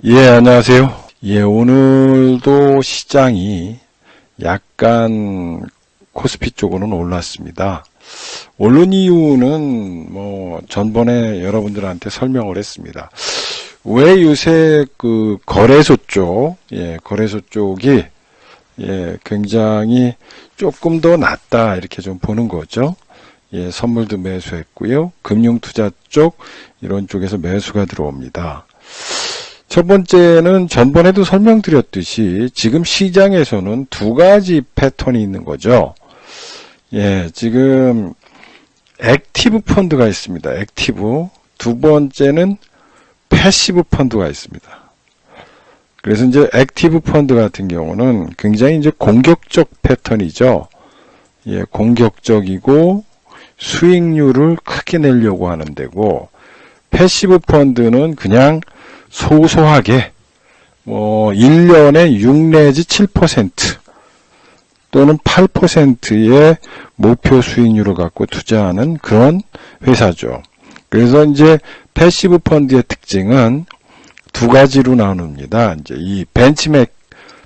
예, 안녕하세요. 예, 오늘도 시장이 약간 코스피 쪽으로는 올랐습니다. 오른 이유는 전번에 여러분들한테 설명을 했습니다. 왜 요새 그 거래소 쪽이 굉장히 조금 더 낫다 이렇게 좀 보는 거죠. 예, 선물도 매수했고요. 금융투자 쪽 이런 쪽에서 매수가 들어옵니다. 첫 번째는 전번에도 설명드렸듯이 지금 시장에서는 두 가지 패턴이 있는 거죠. 예, 지금 액티브 펀드가 있습니다. 액티브. 두 번째는 패시브 펀드가 있습니다. 그래서 이제 액티브 펀드 같은 경우는 굉장히 이제 공격적 패턴이죠. 예, 공격적이고 수익률을 크게 내려고 하는 데고, 패시브 펀드는 그냥 소소하게 1년에 6 내지 7% 또는 8%의 목표 수익률을 갖고 투자하는 그런 회사죠. 그래서 이제 패시브 펀드의 특징은 두 가지로 나눕니다. 이제 이 벤치맥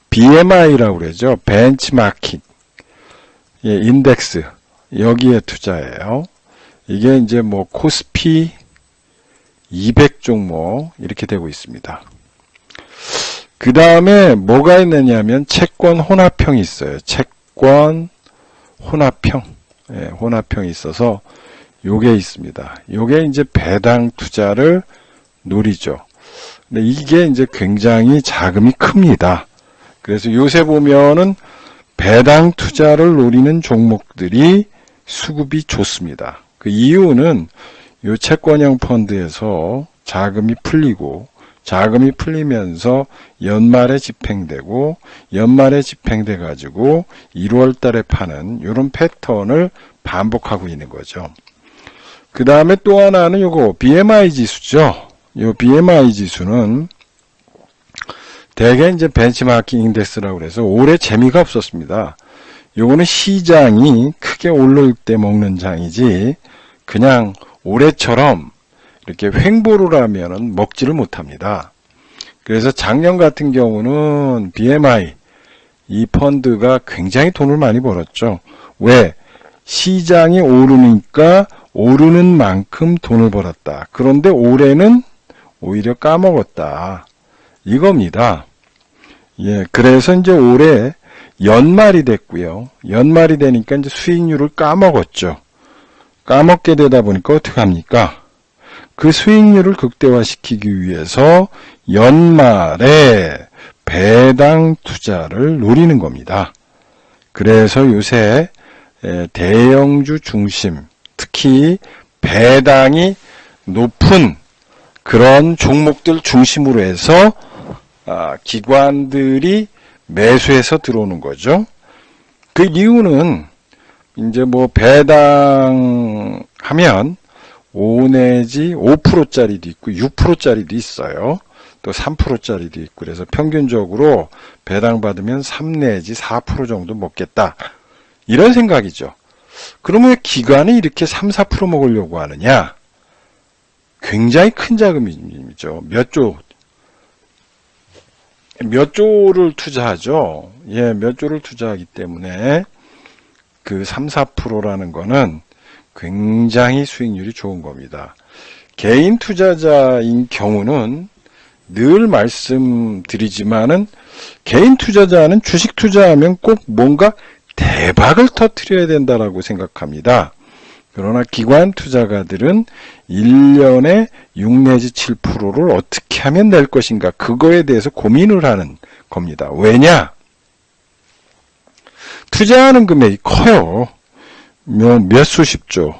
BMI라고 그러죠. 벤치마킹 인덱스 여기에 투자해요. 이게 이제 코스피 200 종목 이렇게 되고 있습니다. 그 다음에 뭐가 있느냐면 채권 혼합형이 있어요. 채권 혼합형. 예, 혼합형이 있어서 요게 있습니다. 요게 이제 배당 투자를 노리죠. 근데 이게 이제 굉장히 자금이 큽니다. 그래서 요새 보면은 배당 투자를 노리는 종목들이 수급이 좋습니다. 그 이유는 요 채권형 펀드에서 자금이 풀리고, 자금이 풀리면서 연말에 집행되고, 연말에 집행돼 가지고 1월 달에 파는 이런 패턴을 반복하고 있는 거죠. 그 다음에 또 하나는 요거 BMI 지수죠. 요 BMI 지수는 대개 이제 벤치마킹 인덱스라고 그래서 올해 재미가 없었습니다. 요거는 시장이 크게 오를 때 먹는 장이지 그냥 올해처럼 이렇게 횡보를 하면은 먹지를 못합니다. 그래서 작년 같은 경우는 BMI 이 펀드가 굉장히 돈을 많이 벌었죠. 왜? 시장이 오르니까 오르는 만큼 돈을 벌었다. 그런데 올해는 오히려 까먹었다. 이겁니다. 예, 그래서 이제 올해 연말이 됐고요. 연말이 되니까 이제 수익률을 까먹었죠. 까먹게 되다 보니까 어떻게 합니까? 그 수익률을 극대화시키기 위해서 연말에 배당 투자를 노리는 겁니다. 그래서 요새 대형주 중심, 특히 배당이 높은 그런 종목들 중심으로 해서 기관들이 매수해서 들어오는 거죠. 그 이유는 이제 배당 하면 5 내지 5%짜리도 있고 6%짜리도 있어요. 또 3%짜리도 있고 그래서 평균적으로 배당 받으면 3 내지 4% 정도 먹겠다. 이런 생각이죠. 그러면 기관이 이렇게 3, 4% 먹으려고 하느냐? 굉장히 큰 자금이죠. 몇 조를 투자하죠. 예, 몇 조를 투자하기 때문에 그 3, 4%라는 거는 굉장히 수익률이 좋은 겁니다. 개인 투자자인 경우는 늘 말씀드리지만은 개인 투자자는 주식 투자하면 꼭 뭔가 대박을 터뜨려야 된다라고 생각합니다. 그러나 기관 투자가들은 1년에 6 내지 7%를 어떻게 하면 낼 것인가 그거에 대해서 고민을 하는 겁니다. 왜냐? 투자하는 금액이 커요. 몇 수십조.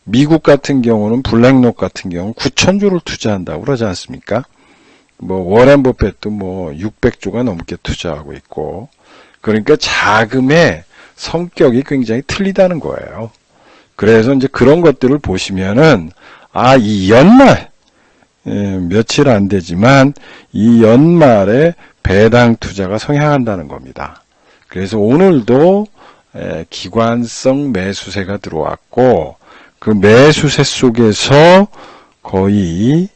미국 같은 경우는 블랙록 같은 경우는 9,000조를 투자한다고 그러지 않습니까? 워렌 버핏도 600조가 넘게 투자하고 있고. 그러니까 자금의 성격이 굉장히 틀리다는 거예요. 그래서 이제 그런 것들을 보시면은, 이 연말, 며칠 안 되지만, 이 연말에 배당 투자가 성향한다는 겁니다. 그래서 오늘도 기관성 매수세가 들어왔고 그 매수세 속에서 거의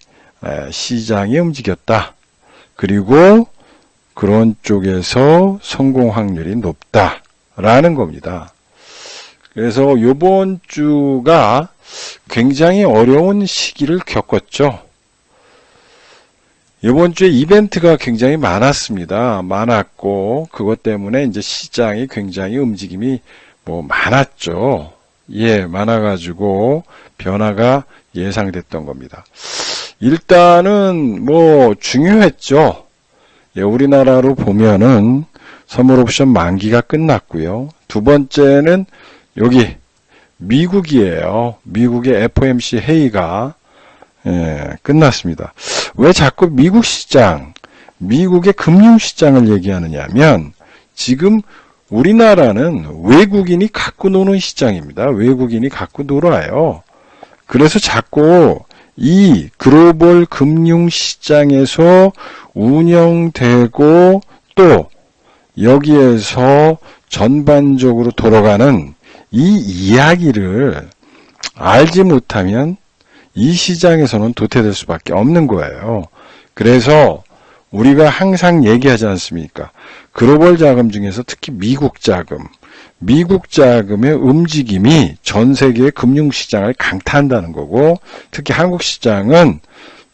시장이 움직였다. 그리고 그런 쪽에서 성공 확률이 높다라는 겁니다. 그래서 이번 주가 굉장히 어려운 시기를 겪었죠. 이번 주에 이벤트가 굉장히 많았고, 그것 때문에 이제 시장이 굉장히 움직임이 많았죠. 많아가지고 변화가 예상됐던 겁니다. 일단은 중요했죠. 우리나라로 보면은 선물 옵션 만기가 끝났고요. 두 번째는 여기 미국이에요. 미국의 FOMC 회의가 끝났습니다. 왜 자꾸 미국 시장, 미국의 금융시장을 얘기하느냐 하면 지금 우리나라는 외국인이 갖고 노는 시장입니다. 외국인이 갖고 놀아요. 그래서 자꾸 이 글로벌 금융시장에서 운영되고 또 여기에서 전반적으로 돌아가는 이 이야기를 알지 못하면 이 시장에서는 도태될 수밖에 없는 거예요. 그래서 우리가 항상 얘기하지 않습니까? 글로벌 자금 중에서 특히 미국 자금의 움직임이 전 세계의 금융시장을 강타한다는 거고, 특히 한국 시장은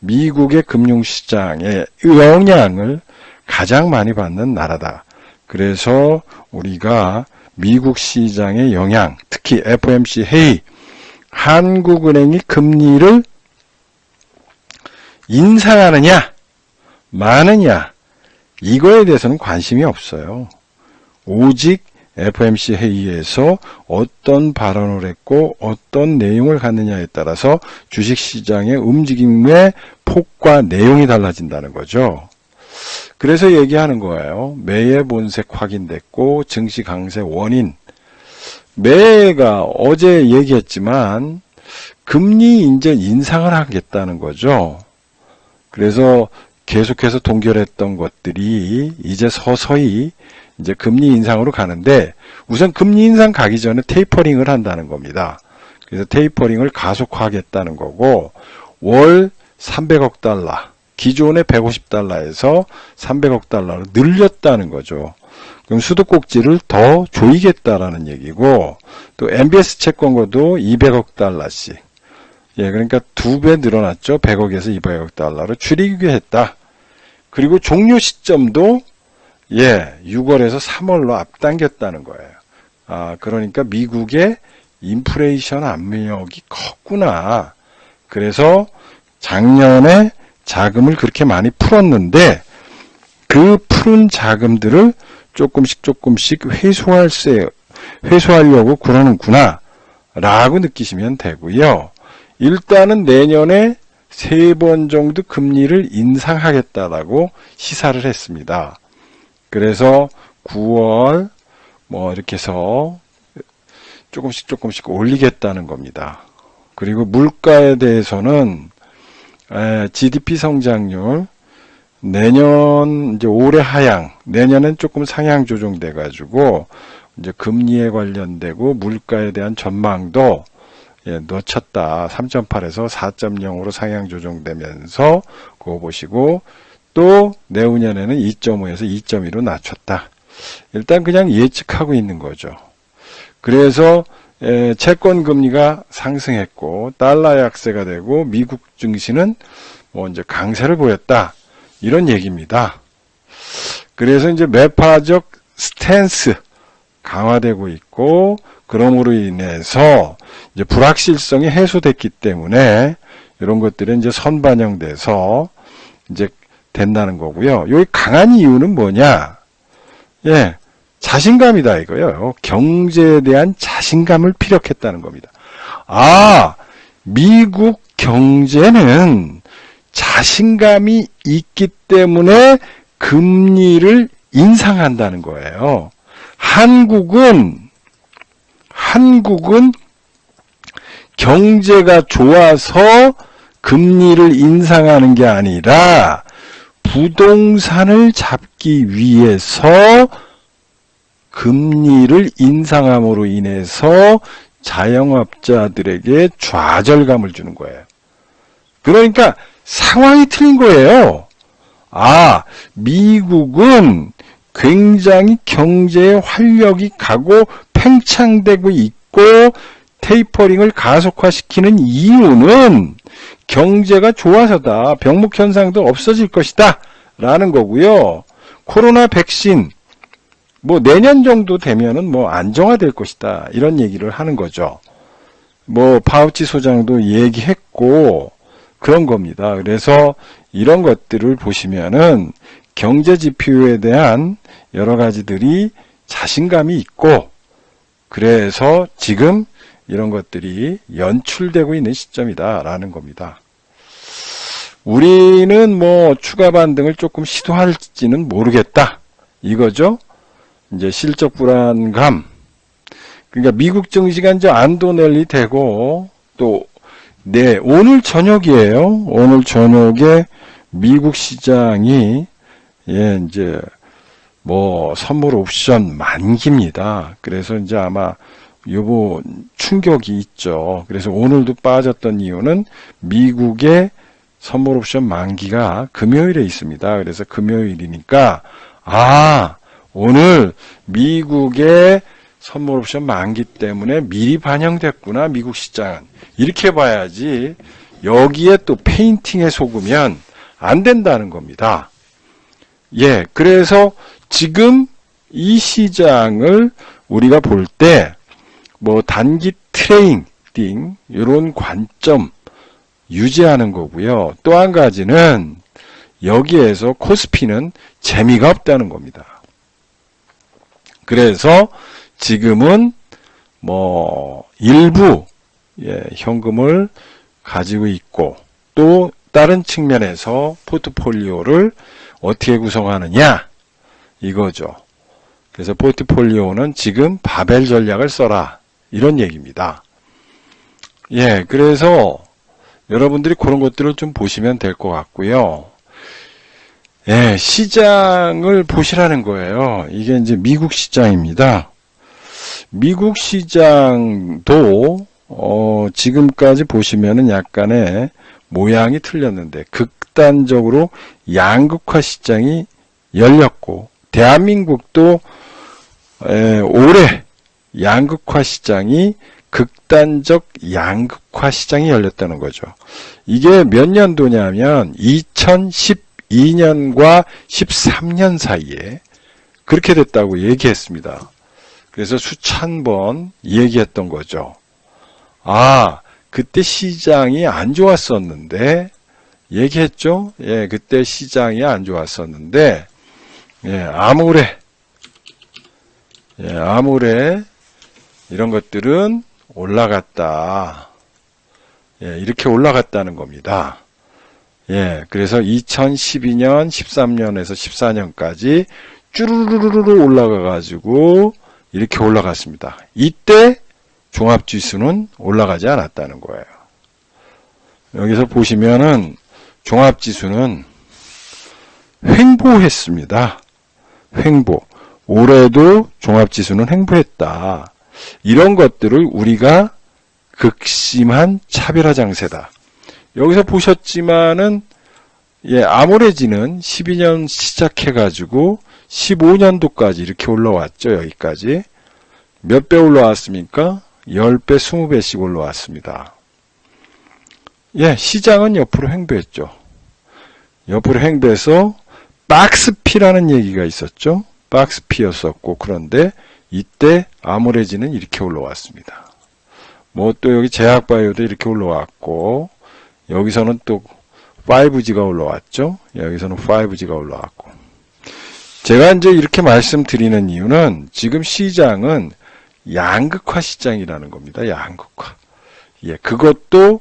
미국의 금융시장의 영향을 가장 많이 받는 나라다. 그래서 우리가 미국 시장의 영향, 특히 FOMC 회의, 한국은행이 금리를 인상하느냐 마느냐 이거에 대해서는 관심이 없어요. 오직 FOMC 회의에서 어떤 발언을 했고 어떤 내용을 갖느냐에 따라서 주식시장의 움직임의 폭과 내용이 달라진다는 거죠. 그래서 얘기하는 거예요. 매의 본색 확인됐고 증시 강세 원인. 매가 어제 얘기했지만 금리 이제 인상을 하겠다는 거죠. 그래서 계속해서 동결했던 것들이 이제 서서히 이제 금리 인상으로 가는데, 우선 금리 인상 가기 전에 테이퍼링을 한다는 겁니다. 그래서 테이퍼링을 가속화하겠다는 거고, 월 300억 달러, 기존의 150달러에서 300억 달러로 늘렸다는 거죠. 그럼 수도꼭지를 더 조이겠다라는 얘기고, 또 MBS 채권거도 200억 달러씩. 그러니까 2배 늘어났죠. 100억에서 200억 달러로 줄이게 했다. 그리고 종료 시점도 6월에서 3월로 앞당겼다는 거예요. 그러니까 미국의 인플레이션 압력이 컸구나. 그래서 작년에 자금을 그렇게 많이 풀었는데 그 푸른 자금들을 조금씩 회수하려고 그러는구나 라고 느끼시면 되고요. 일단은 내년에 3번 정도 금리를 인상하겠다라고 시사를 했습니다. 그래서 9월 이렇게 해서 조금씩 올리겠다는 겁니다. 그리고 물가에 대해서는 GDP 성장률 내년 이제 올해 하향, 내년엔 조금 상향 조정돼 가지고 이제 금리에 관련되고 물가에 대한 전망도 놓쳤다. 3.8에서 4.0으로 상향 조정되면서 그거 보시고, 또 내후년에는 2.5에서 2.2로 낮췄다. 일단 그냥 예측하고 있는 거죠. 그래서 채권 금리가 상승했고 달러 약세가 되고 미국 증시는 이제 강세를 보였다. 이런 얘기입니다. 그래서 이제 매파적 스탠스 강화되고 있고, 그럼으로 인해서 이제 불확실성이 해소됐기 때문에 이런 것들은 이제 선반영돼서 이제 된다는 거고요. 여기 강한 이유는 뭐냐? 자신감이다 이거예요. 경제에 대한 자신감을 피력했다는 겁니다. 미국 경제는 자신감이 있기 때문에 금리를 인상한다는 거예요. 한국은 경제가 좋아서 금리를 인상하는 게 아니라 부동산을 잡기 위해서 금리를 인상함으로 인해서 자영업자들에게 좌절감을 주는 거예요. 그러니까 상황이 틀린 거예요. 아, 미국은 굉장히 경제의 활력이 가고 팽창되고 있고 테이퍼링을 가속화시키는 이유는 경제가 좋아서다. 병목 현상도 없어질 것이다. 라는 거고요. 코로나 백신 뭐 내년 정도 되면은 뭐 안정화될 것이다. 이런 얘기를 하는 거죠. 뭐 파우치 소장도 얘기했고 그런 겁니다. 그래서 이런 것들을 보시면은 경제 지표에 대한 여러 가지들이 자신감이 있고 그래서 지금 이런 것들이 연출되고 있는 시점이다라는 겁니다. 우리는 뭐 추가 반등을 조금 시도할지는 모르겠다. 이거죠. 이제 실적 불안감. 그러니까 미국 증시가 이제 안도넬리 되고 또 네, 오늘 저녁이에요. 오늘 저녁에 미국 시장이 이제 뭐 선물 옵션 만기입니다. 그래서 이제 아마 요거 충격이 있죠. 그래서 오늘도 빠졌던 이유는 미국의 선물 옵션 만기가 금요일에 있습니다. 그래서 금요일이니까 오늘 미국의 선물 옵션 만기 때문에 미리 반영됐구나 미국 시장은. 이렇게 봐야지 여기에 또 페인팅에 속으면 안 된다는 겁니다. 예, 그래서 지금 이 시장을 우리가 볼 때 뭐 단기 트레이딩 이런 관점 유지하는 거고요. 또 한 가지는 여기에서 코스피는 재미가 없다는 겁니다. 그래서 지금은 뭐 일부 현금을 가지고 있고 또 다른 측면에서 포트폴리오를 어떻게 구성하느냐 이거죠. 그래서 포트폴리오는 지금 바벨 전략을 써라 이런 얘기입니다. 예, 그래서 여러분들이 그런 것들을 좀 보시면 될 것 같고요. 예, 시장을 보시라는 거예요. 이게 이제 미국 시장입니다. 미국 시장도 지금까지 보시면은 약간의 모양이 틀렸는데 극단적으로 양극화 시장이 열렸고 대한민국도 올해 양극화 시장이 극단적 양극화 시장이 열렸다는 거죠. 이게 몇 년도냐면 2012년과 13년 사이에 그렇게 됐다고 얘기했습니다. 그래서 수천 번 얘기했던 거죠. 그때 시장이 안 좋았었는데 얘기했죠. 예, 그때 시장이 안 좋았었는데 아무래 이런 것들은 올라갔다. 이렇게 올라갔다는 겁니다. 그래서 2012년, 13년에서 14년까지 쭈루루루루 올라가가지고 이렇게 올라갔습니다. 이때 종합지수는 올라가지 않았다는 거예요. 여기서 보시면은 종합지수는 횡보했습니다. 횡보. 올해도 종합지수는 횡보했다. 이런 것들을 우리가 극심한 차별화 장세다. 여기서 보셨지만은 아모레지는 12년 시작해가지고 15년도까지 이렇게 올라왔죠. 여기까지. 몇 배 올라왔습니까? 10배, 20배씩 올라왔습니다. 시장은 옆으로 횡보했죠. 옆으로 횡보해서 박스피라는 얘기가 있었죠. 박스피였었고 그런데 이때 아모레지는 이렇게 올라왔습니다. 뭐 또 여기 제약바이오도 이렇게 올라왔고 여기서는 또 5G가 올라왔죠. 여기서는 5G가 올라왔고 제가 이제 이렇게 말씀드리는 이유는 지금 시장은 양극화 시장이라는 겁니다. 양극화. 그것도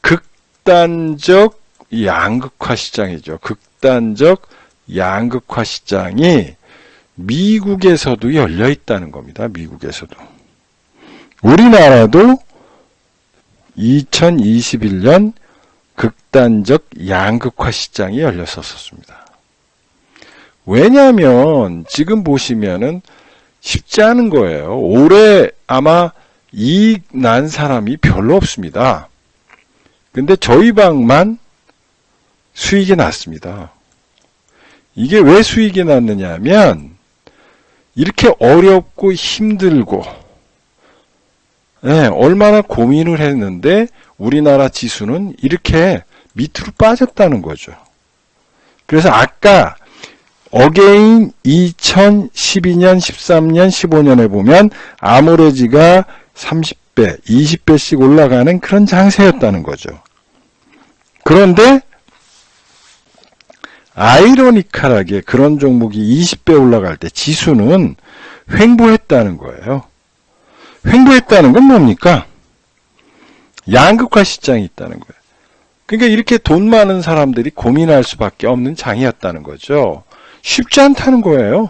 극단적 양극화 시장이죠. 극단적 양극화 시장이 미국에서도 열려 있다는 겁니다. 미국에서도. 우리나라도 2021년 극단적 양극화 시장이 열렸었습니다. 왜냐하면 지금 보시면은 쉽지 않은 거예요. 올해 아마 이익 난 사람이 별로 없습니다. 근데 저희 방만 수익이 났습니다. 이게 왜 수익이 났느냐 하면 이렇게 어렵고 힘들고 얼마나 고민을 했는데 우리나라 지수는 이렇게 밑으로 빠졌다는 거죠. 그래서 아까 어게인 2012년, 13년, 15년에 보면 아모레지가 30배, 20배씩 올라가는 그런 장세였다는 거죠. 그런데 아이러니컬하게 그런 종목이 20배 올라갈 때 지수는 횡보했다는 거예요. 횡보했다는 건 뭡니까? 양극화 시장이 있다는 거예요. 그러니까 이렇게 돈 많은 사람들이 고민할 수밖에 없는 장이었다는 거죠. 쉽지 않다는 거예요.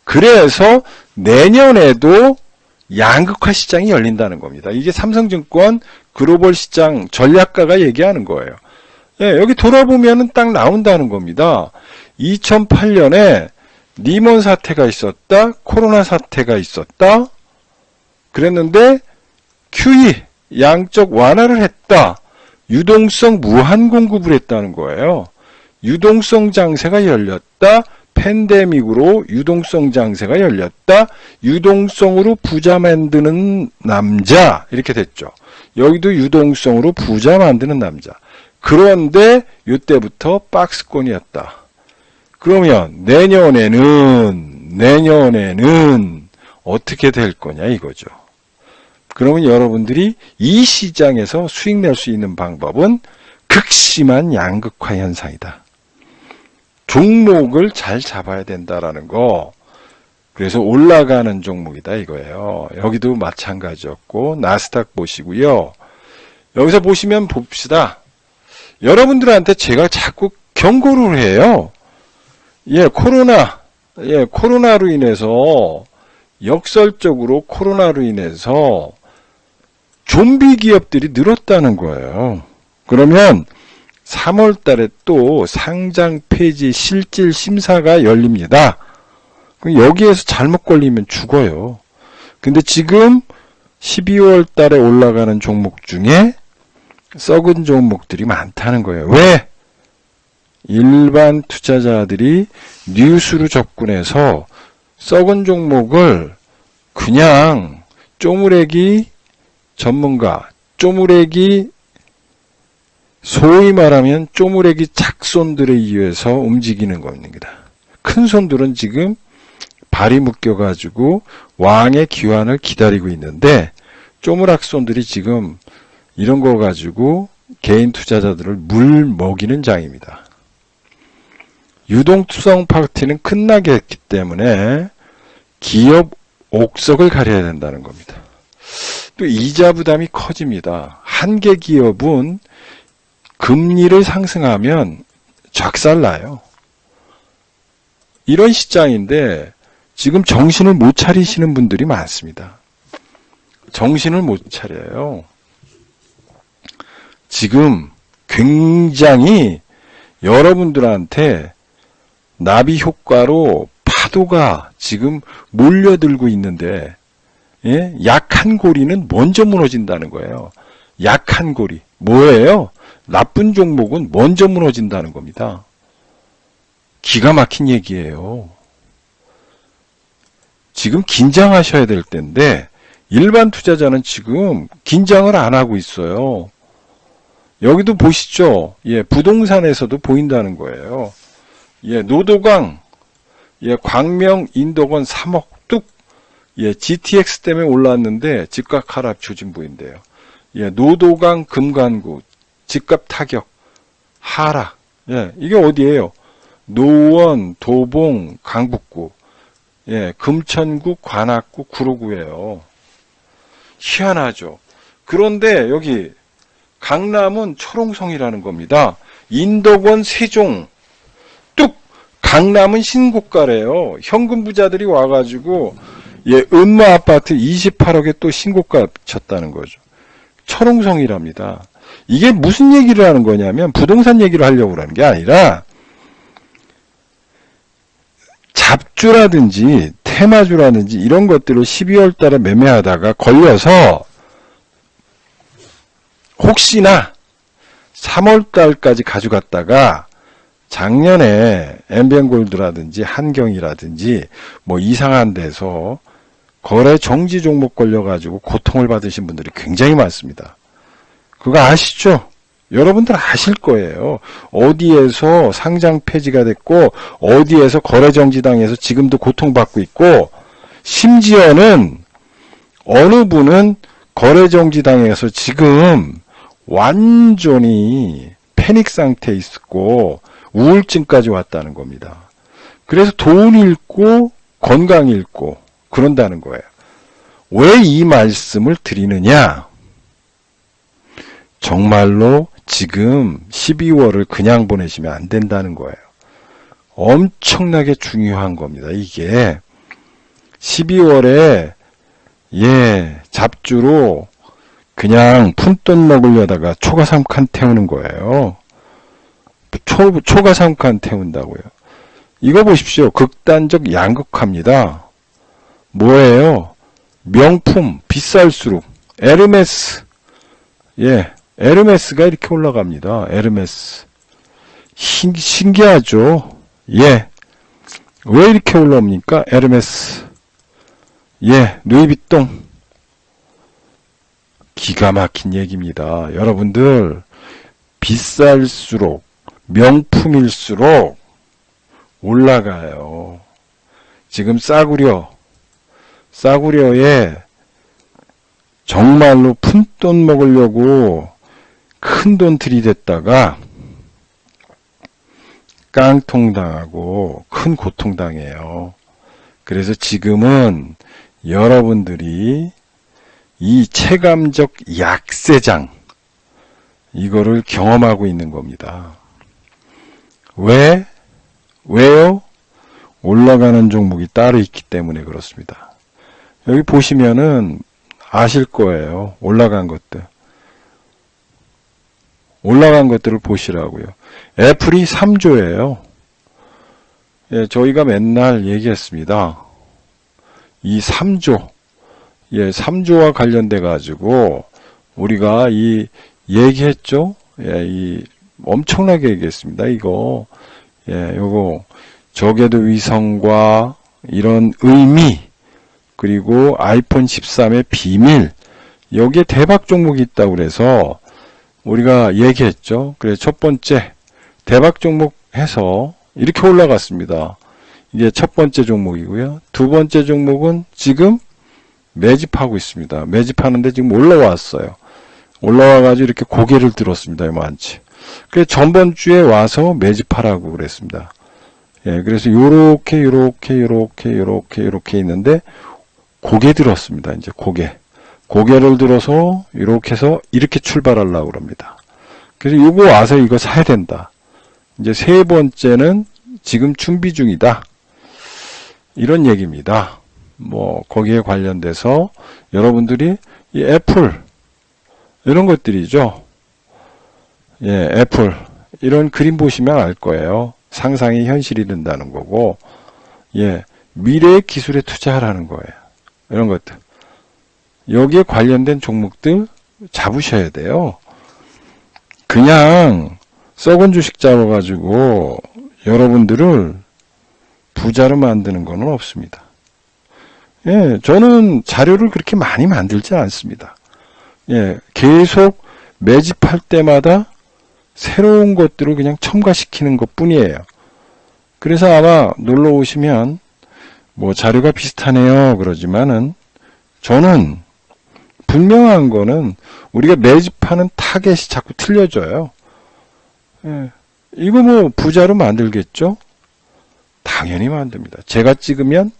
그래서 내년에도 양극화 시장이 열린다는 겁니다. 이게 삼성증권 글로벌 시장 전략가가 얘기하는 거예요. 여기 돌아보면은 딱 나온다는 겁니다. 2008년에 리먼 사태가 있었다, 코로나 사태가 있었다, 그랬는데 QE 양적 완화를 했다. 유동성 무한 공급을 했다는 거예요. 유동성 장세가 열렸다. 팬데믹으로 유동성 장세가 열렸다. 유동성으로 부자 만드는 남자 이렇게 됐죠. 여기도 유동성으로 부자 만드는 남자. 그런데 이때부터 박스권이었다. 그러면 내년에는 어떻게 될 거냐 이거죠. 그러면 여러분들이 이 시장에서 수익 낼 수 있는 방법은 극심한 양극화 현상이다. 종목을 잘 잡아야 된다라는 거. 그래서 올라가는 종목이다 이거예요. 여기도 마찬가지였고 나스닥 보시고요. 여기서 보시면 봅시다. 여러분들한테 제가 자꾸 경고를 해요. 코로나로 인해서 역설적으로 코로나로 인해서 좀비 기업들이 늘었다는 거예요. 그러면 3월 달에 또 상장 폐지 실질 심사가 열립니다. 여기에서 잘못 걸리면 죽어요. 근데 지금 12월 달에 올라가는 종목 중에 썩은 종목들이 많다는 거예요. 왜? 일반 투자자들이 뉴스로 접근해서 썩은 종목을 그냥 쪼무레기 전문가, 쪼무레기 소위 말하면 쪼무레기 작손들에 의해서 움직이는 겁니다. 큰 손들은 지금 발이 묶여가지고 왕의 귀환을 기다리고 있는데 쪼무락손들이 지금 이런 거 가지고 개인 투자자들을 물 먹이는 장입니다. 유동성 파티는 끝나게 했기 때문에 기업 옥석을 가려야 된다는 겁니다. 또 이자 부담이 커집니다. 한 개 기업은 금리를 상승하면 작살나요. 이런 시장인데 지금 정신을 못 차리시는 분들이 많습니다. 정신을 못 차려요. 지금 굉장히 여러분들한테 나비 효과로 파도가 지금 몰려들고 있는데 약한 고리는 먼저 무너진다는 거예요. 약한 고리. 뭐예요? 나쁜 종목은 먼저 무너진다는 겁니다. 기가 막힌 얘기예요. 지금 긴장하셔야 될 때인데 일반 투자자는 지금 긴장을 안 하고 있어요. 여기도 보시죠. 부동산에서도 보인다는 거예요. 노도강, 광명 인덕원 3억 뚝, GTX 때문에 올랐는데 집값 하락 조짐 보인대요. 노도강 금관구, 집값 타격, 하락. 이게 어디예요? 노원, 도봉, 강북구, 금천구, 관악구, 구로구예요. 희한하죠. 그런데 여기 강남은 초롱성이라는 겁니다. 인덕원, 세종, 뚝 강남은 신고가래요. 현금 부자들이 와가지고 은마 아파트 28억에 또 신고가 쳤다는 거죠. 초롱성이랍니다. 이게 무슨 얘기를 하는 거냐면 부동산 얘기를 하려고 하는 게 아니라 잡주라든지 테마주라든지 이런 것들을 12월 달에 매매하다가 걸려서 혹시나 3월 달까지 가져갔다가 작년에 엠비엔골드라든지 한경이라든지 뭐 이상한 데서 거래 정지 종목 걸려가지고 고통을 받으신 분들이 굉장히 많습니다. 그거 아시죠? 여러분들 아실 거예요. 어디에서 상장 폐지가 됐고 어디에서 거래 정지당해서 지금도 고통받고 있고, 심지어는 어느 분은 거래 정지당해서 지금 완전히 패닉 상태에 있고 우울증까지 왔다는 겁니다. 그래서 돈 잃고 건강 잃고 그런다는 거예요. 왜 이 말씀을 드리느냐? 정말로 지금 12월을 그냥 보내시면 안 된다는 거예요. 엄청나게 중요한 겁니다. 이게 12월에 잡주로 그냥 푼돈 먹으려다가 초가 3칸 태우는 거예요. 초가 3칸 태운다고요. 이거 보십시오. 극단적 양극화입니다. 뭐예요? 명품 비쌀수록 에르메스, 에르메스가 이렇게 올라갑니다. 에르메스. 신기하죠? 왜 이렇게 올라옵니까? 에르메스. 누이비통. 기가 막힌 얘기입니다. 여러분들, 비쌀수록, 명품일수록 올라가요. 지금 싸구려에 정말로 푼돈 먹으려고 큰 돈 들이댔다가 깡통당하고 큰 고통당해요. 그래서 지금은 여러분들이 이 체감적 약세장, 이거를 경험하고 있는 겁니다. 왜요? 올라가는 종목이 따로 있기 때문에 그렇습니다. 여기 보시면은 아실 거예요. 올라간 것들을 보시라고요. 애플이 3조예요. 저희가 맨날 얘기했습니다. 이 3조, 3조와 관련돼 가지고 우리가 얘기했죠. 이 엄청나게 얘기했습니다. 요거 저궤도 위성과 이런 의미, 그리고 아이폰 13의 비밀, 여기에 대박 종목이 있다고 그래서 우리가 얘기했죠. 그래서 첫 번째 대박 종목 해서 이렇게 올라갔습니다. 이게 첫 번째 종목이고요. 두 번째 종목은 지금 매집하고 있습니다. 매집하는데 지금 올라왔어요. 올라와가지고 이렇게 고개를 들었습니다. 이만치. 그래서 전번 주에 와서 매집하라고 그랬습니다. 그래서 요렇게 있는데 고개 들었습니다. 이제 고개를 들어서 이렇게 해서 이렇게 출발하려고 그럽니다. 그래서 요거 와서 이거 사야 된다. 이제 세 번째는 지금 준비 중이다. 이런 얘기입니다. 뭐 거기에 관련돼서 여러분들이 이 애플 이런 것들이죠. 애플 이런 그림 보시면 알 거예요. 상상이 현실이 된다는 거고, 미래의 기술에 투자하라는 거예요. 이런 것들. 여기에 관련된 종목들 잡으셔야 돼요. 그냥 썩은 주식 잡아가지고 여러분들을 부자로 만드는 건 없습니다. 저는 자료를 그렇게 많이 만들지 않습니다. 계속 매집할 때마다 새로운 것들을 그냥 첨가시키는 것 뿐이에요. 그래서 아마 놀러 오시면 뭐 자료가 비슷하네요 그러지만은, 저는 분명한 거는 우리가 매집하는 타겟이 자꾸 틀려져요. 이거 뭐 부자로 만들겠죠? 당연히 만듭니다. 제가 찍으면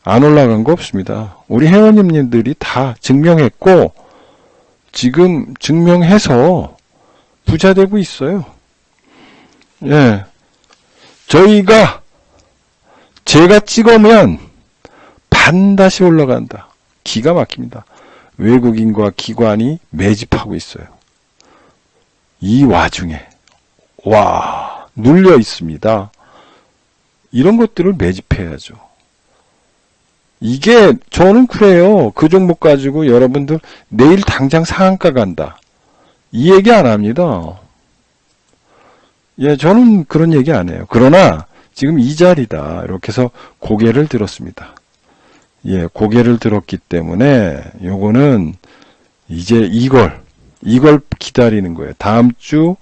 안 올라간 거 없습니다. 우리 회원님들이 다 증명했고 지금 증명해서 부자 되고 있어요. 제가 찍으면 반드시 올라간다. 기가 막힙니다. 외국인과 기관이 매집하고 있어요. 이 와중에 눌려 있습니다. 이런 것들을 매집해야죠. 이게 저는 그래요. 그 종목 가지고 여러분들 내일 당장 상한가 간다. 이 얘기 안 합니다. 예, 저는 그런 얘기 안 해요. 그러나 지금 이 자리다. 이렇게 해서 고개를 들었습니다. 예, 고개를 들었기 때문에 요거는 이제 이걸 기다리는 거예요. 다음 주,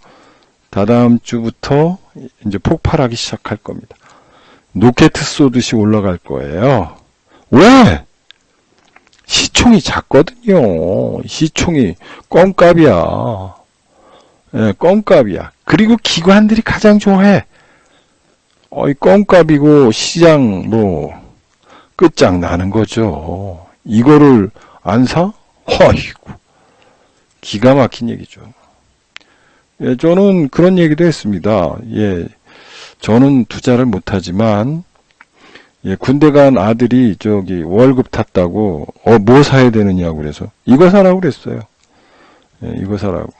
다다음 주부터 이제 폭발하기 시작할 겁니다. 로켓 쏘듯이 올라갈 거예요. 왜? 시총이 작거든요. 시총이 껌값이야. 예, 껌값이야. 그리고 기관들이 가장 좋아해. 이 껌값이고 시장 끝장나는 거죠. 이거를 안 사? 허이고. 기가 막힌 얘기죠. 예, 저는 그런 얘기도 했습니다. 예, 저는 투자를 못하지만, 예, 군대 간 아들이 월급 탔다고, 뭐 사야 되느냐고 그래서, 이거 사라고 그랬어요. 예, 이거 사라고.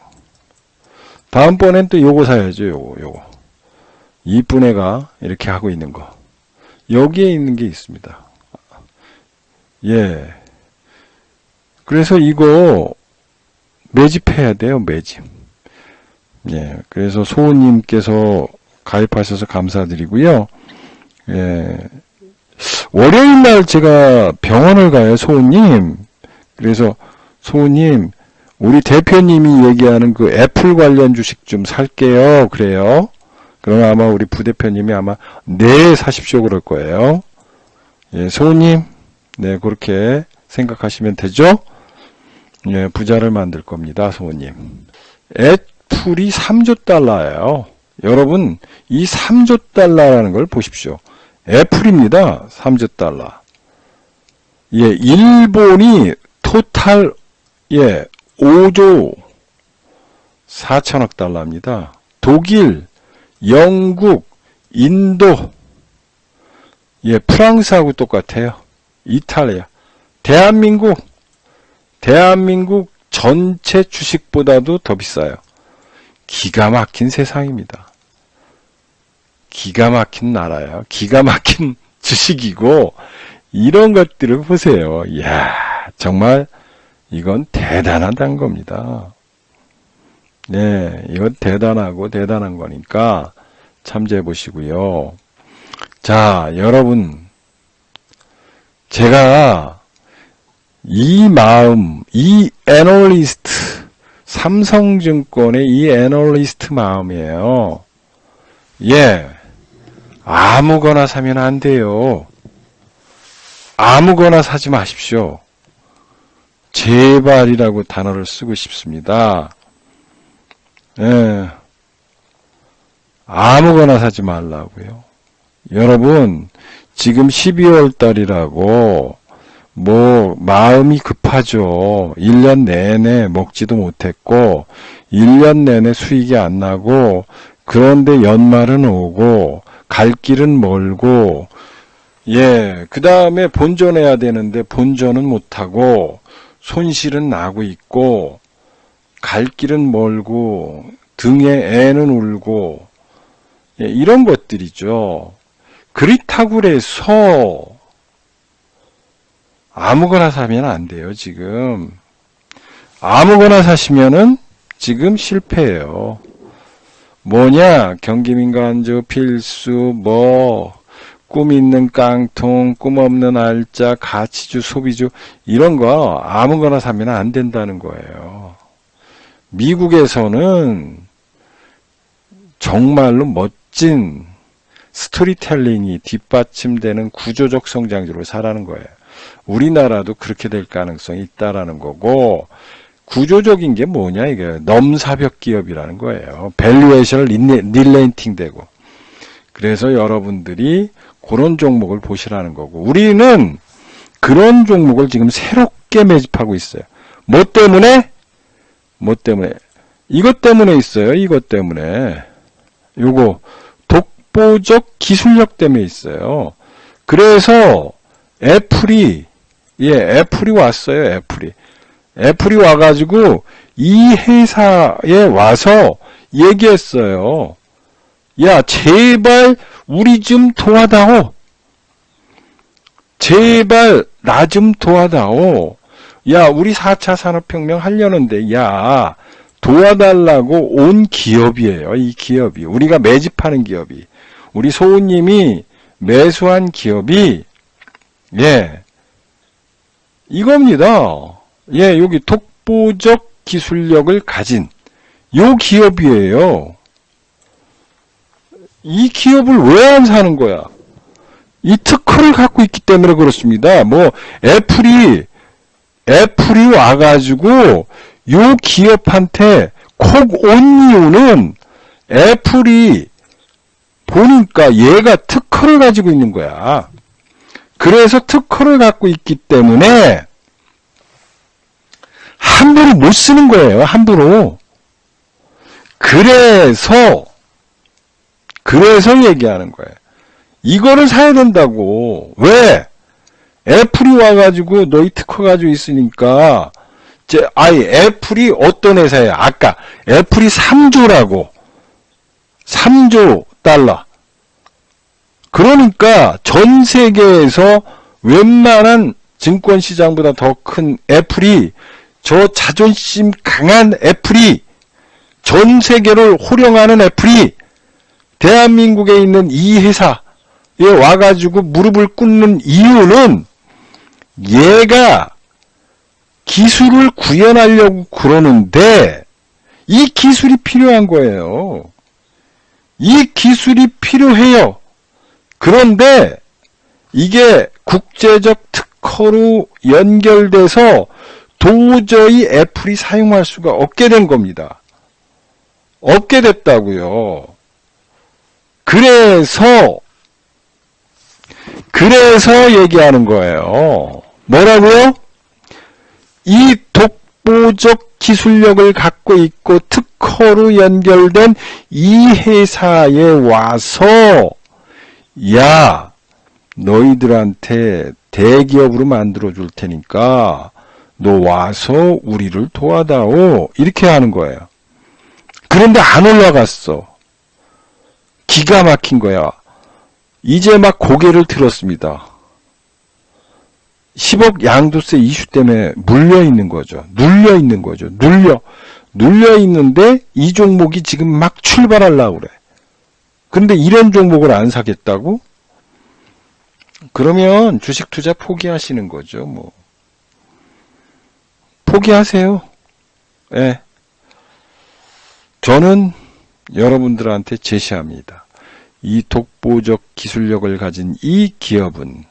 다음번엔 또 요거 사야죠, 요거. 이쁜 애가 이렇게 하고 있는 거. 여기에 있는 게 있습니다. 예. 그래서 이거 매집해야 돼요, 매집. 예. 그래서 소우님께서 가입하셔서 감사드리고요. 예. 월요일 날 제가 병원을 가요, 소우님. 그래서 소우님, 우리 대표님이 얘기하는 그 애플 관련 주식 좀 살게요. 그래요. 그러면 아마 우리 부대표님이 아마 네 사십시오 그럴 거예요. 예, 소우님, 네, 그렇게 생각하시면 되죠? 예, 부자를 만들 겁니다, 소우님. 애플이 3조 달러예요. 여러분, 이 3조 달러라는 걸 보십시오. 애플입니다. 3조 달러. 예, 일본이 토탈, 예, 5조 4천억 달러입니다. 독일, 영국, 인도, 예, 프랑스하고 똑같아요. 이탈리아, 대한민국 전체 주식보다도 더 비싸요. 기가 막힌 세상입니다. 기가 막힌 나라야. 기가 막힌 주식이고, 이런 것들을 보세요. 이야, 정말, 이건 대단하다는 겁니다. 네, 이건 대단하고 대단한 거니까 참조해 보시고요. 자, 여러분, 제가 이 마음, 이 애널리스트, 삼성증권의 이 애널리스트 마음이에요. 예, 아무거나 사면 안 돼요. 아무거나 사지 마십시오. 제발이라고 단어를 쓰고 싶습니다. 예, 아무거나 사지 말라고요. 여러분, 지금 12월 달이라고 마음이 급하죠. 1년 내내 먹지도 못했고 1년 내내 수익이 안 나고, 그런데 연말은 오고 갈 길은 멀고, 예, 그 다음에 본전해야 되는데 본전은 못하고 손실은 나고 있고, 갈 길은 멀고 등에 애는 울고, 예, 이런 것들이죠. 그렇다고 그래서 아무거나 사면 안 돼요. 지금 아무거나 사시면은 지금 실패해요. 뭐냐, 경기민간주 필수, 꿈 있는 깡통, 꿈 없는 알짜, 가치주, 소비주, 이런 거 아무거나 사면 안 된다는 거예요. 미국에서는 정말로 멋진 스토리텔링이 뒷받침되는 구조적 성장주를 사라는 거예요. 우리나라도 그렇게 될 가능성이 있다라는 거고, 구조적인 게 뭐냐, 이게 넘사벽 기업이라는 거예요. 밸류에이션을 릴레이팅 되고. 그래서 여러분들이 그런 종목을 보시라는 거고, 우리는 그런 종목을 지금 새롭게 매집하고 있어요. 뭐 때문에? 이것 때문에 있어요. 이것 때문에. 요거 독보적 기술력 때문에 있어요. 그래서 애플이 왔어요. 애플이 와가지고 이 회사에 와서 얘기했어요. 야, 제발 우리 좀 도와다오. 제발 나 좀 도와다오. 야, 우리 4차 산업혁명 하려는데, 야, 도와달라고 온 기업이에요. 이 기업이. 우리가 매집하는 기업이. 우리 소우님이 매수한 기업이, 예, 이겁니다. 예, 여기 독보적 기술력을 가진 요 기업이에요. 이 기업을 왜 안 사는 거야? 이 특허를 갖고 있기 때문에 그렇습니다. 뭐 애플이 와가지고 요 기업한테 콕 온 이유는 애플이 보니까 얘가 특허를 가지고 있는 거야. 그래서 특허를 갖고 있기 때문에 함부로 못 쓰는 거예요. 함부로. 그래서 얘기하는 거예요. 이거를 사야 된다고. 왜? 애플이 와가지고 너희 특허 가지고 있으니까 애플이 어떤 회사야? 아까 애플이 3조라고. 3조 달러. 그러니까 전 세계에서 웬만한 증권시장보다 더 큰 애플이, 저 자존심 강한 애플이, 전 세계를 호령하는 애플이 대한민국에 있는 이 회사에 와가지고 무릎을 꿇는 이유는 얘가 기술을 구현하려고 그러는데 이 기술이 필요한 거예요. 이 기술이 필요해요. 그런데 이게 국제적 특허로 연결돼서 도저히 애플이 사용할 수가 없게 된 겁니다. 없게 됐다고요. 그래서 얘기하는 거예요. 뭐라고요? 이 독보적 기술력을 갖고 있고 특허로 연결된 이 회사에 와서, 야, 너희들한테 대기업으로 만들어 줄 테니까 너 와서 우리를 도와다오. 이렇게 하는 거예요. 그런데 안 올라갔어. 기가 막힌 거야. 이제 막 고개를 들었습니다. 10억 양도세 이슈 때문에 눌려 있는 거죠. 눌려 있는데 이 종목이 지금 막 출발하려고 그래. 근데 이런 종목을 안 사겠다고? 그러면 주식 투자 포기하시는 거죠, 뭐. 포기하세요. 예. 저는 여러분들한테 제시합니다. 이 독보적 기술력을 가진 이 기업은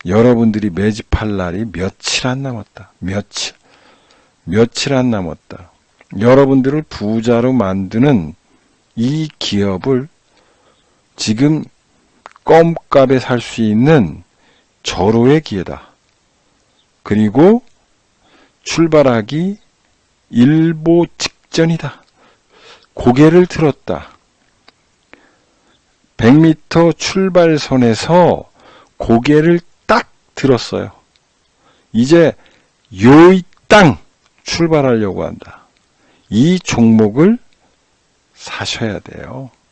여러분들이 매집할 날이 며칠 안 남았다. 며칠 안 남았다. 여러분들을 부자로 만드는 이 기업을 지금 껌값에 살 수 있는 절호의 기회다. 그리고 출발하기 일보 직전이다. 고개를 들었다. 100m 출발선에서 고개를 딱 들었어요. 이제 요이 땅 출발하려고 한다. 이 종목을 사셔야 돼요.